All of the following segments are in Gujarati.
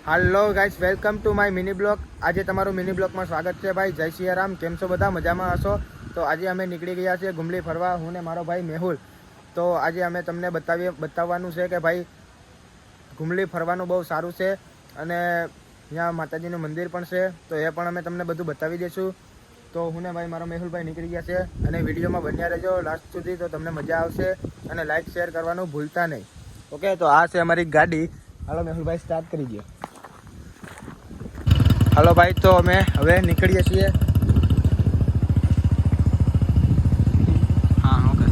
Hello guys, welcome to my mini blog. આજે તમારું મિની બ્લોગમાં સ્વાગત છે ભાઈ. જય સિયારામ. કેમ છો બધા? મજામાં હશો? તો આજે અમે નીકળી ગયા છીએ ગુમલી ફરવા, હું ને મારો ભાઈ મેહુલ. તો આજે અમે તમને બતાવવાનું છે કે ભાઈ ગુમલી ફરવાનું બહુ સારું છે અને અહીંયા માતાજીનું મંદિર પણ છે, તો એ પણ અમે તમને બધું બતાવી દઈશું. તો હું ને ભાઈ મારો મેહુલભાઈ નીકળી ગયા છે અને વિડીયોમાં બન્યા રહેજો લાસ્ટ સુધી, તો તમને મજા આવશે અને લાઈક શેર કરવાનું ભૂલતા નહીં. ઓકે, તો આ છે અમારી ગાડી. હાલો મેહુલભાઈ, સ્ટાર્ટ કરી દો. હાલો ભાઈ, તો અમે હવે નીકળીએ છીએ. હા, ઓકે.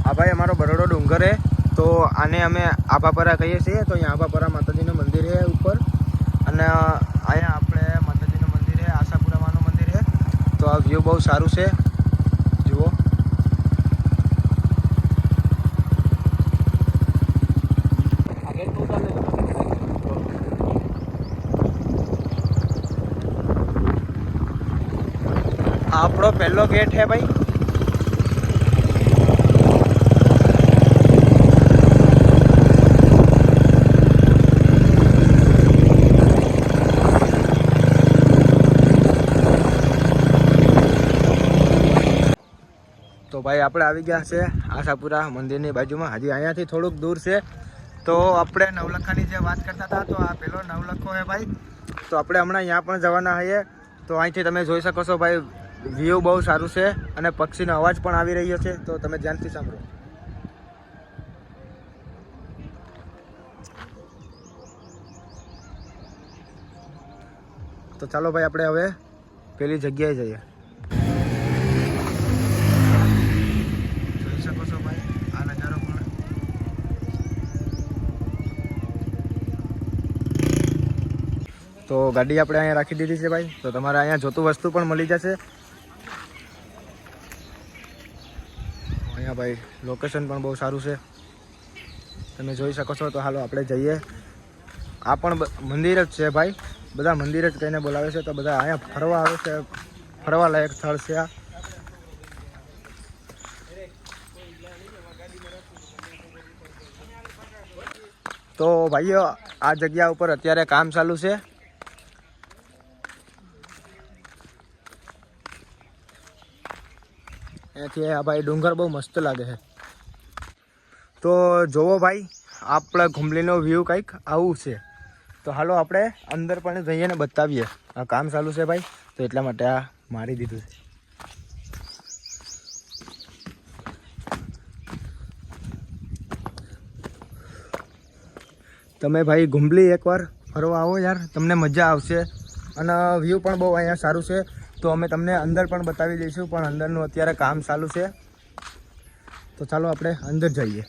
હા ભાઈ, અમારો બરોડો ડુંગર છે, તો આને અમે આભાપરા કહીએ છીએ. તો અહીંયા આભાપરા માતાજીનું મંદિર છે ઉપર, અને અહીંયા આપણે માતાજીનું મંદિર છે, આશાપુરામાનું મંદિર છે. તો આ વ્યૂ બહુ સારું છે, જુઓ. આપણો પહેલો ગેટ છે ભાઈ. તો ભાઈ આપણે આવી ગયા છે આશાપુરા મંદિરની બાજુમાં. હજી અહીંયાથી થોડુંક દૂર છે. તો આપણે નવલખાની જે વાત કરતા હતા, તો આ પેલો નવલખો છે ભાઈ. તો આપણે હમણાં અહીંયા પણ જવાના છીએ. તો અહીંથી તમે જોઈ શકો છો ભાઈ, વ્યૂ બહુ સારું છે અને પક્ષીનો અવાજ પણ આવી રહ્યો છે, તો તમે ધ્યાનથી સાંભળો. તો ચાલો ભાઈ, આપણે હવે પેલી જગ્યાએ જઈએ. તો ગાડી આપણે અહીંયા રાખી દીધી છે ભાઈ. તો તમારે અહીંયા જોતું વસ્તુ પણ મળી જશે. અહીંયા ભાઈ લોકેશન પણ બહુ સારું છે, તમે જોઈ શકો છો. તો હાલો આપણે જઈએ. આ પણ મંદિર જ છે ભાઈ, બધા મંદિર જ કહીને બોલાવે છે. તો બધા અહીંયા ફરવા આવે છે, ફરવા લાયક સ્થળ છે આ. તો ભાઈઓ, આ જગ્યા ઉપર અત્યારે કામ ચાલુ છે. અહીંયાથી આ ભાઈ ડુંગર બહુ મસ્ત લાગે છે. તો જોવો ભાઈ, આપણા ગુમલીનો વ્યૂ કંઈક આવું છે. તો હાલો આપણે અંદર પણ જઈએ ને બતાવીએ. આ કામ ચાલુ છે ભાઈ, તો એટલા માટે આ મારી દીધું છે. તમે ભાઈ ગુમલી એકવાર ફરવા આવો યાર, તમને મજા આવશે અને વ્યૂ પણ બહુ અહીંયા સારું છે. તો અમે તમને અંદર પણ બતાવી દઈશું, પણ અંદરનું અત્યારે કામ ચાલુ છે. તો ચાલો આપણે અંદર જઈએ.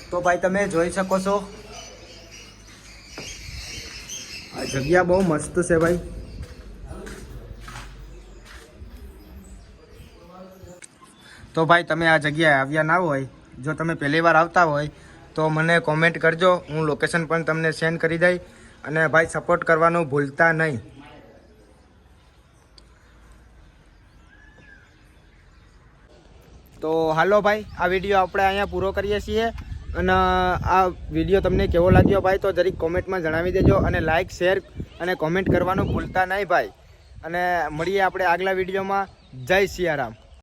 તો ભાઈ તમે જોઈ શકો છો, આ જગ્યા બહુ મસ્ત છે ભાઈ. તો ભાઈ તમે આ જગ્યાએ આવ્યા ના હોય, જો તમે પહેલી વાર આવતા હોય તો મને કોમેન્ટ કરજો, હું લોકેશન પણ તમને સેન્ડ કરી દઈ. અને ભાઈ સપોર્ટ કરવાનું ભૂલતા નહીં. તો હાલો ભાઈ, આ વિડીયો આપણે અહીંયા પૂરો કરીએ છીએ. અને આ વિડીયો તમને કેવો લાગ્યો ભાઈ, તો જરીક કોમેન્ટમાં જણાવી દેજો. અને લાઇક શેર અને કોમેન્ટ કરવાનું ભૂલતા નહીં ભાઈ. અને મળીએ આપણે આગલા વિડીયોમાં. જય સિયારામ.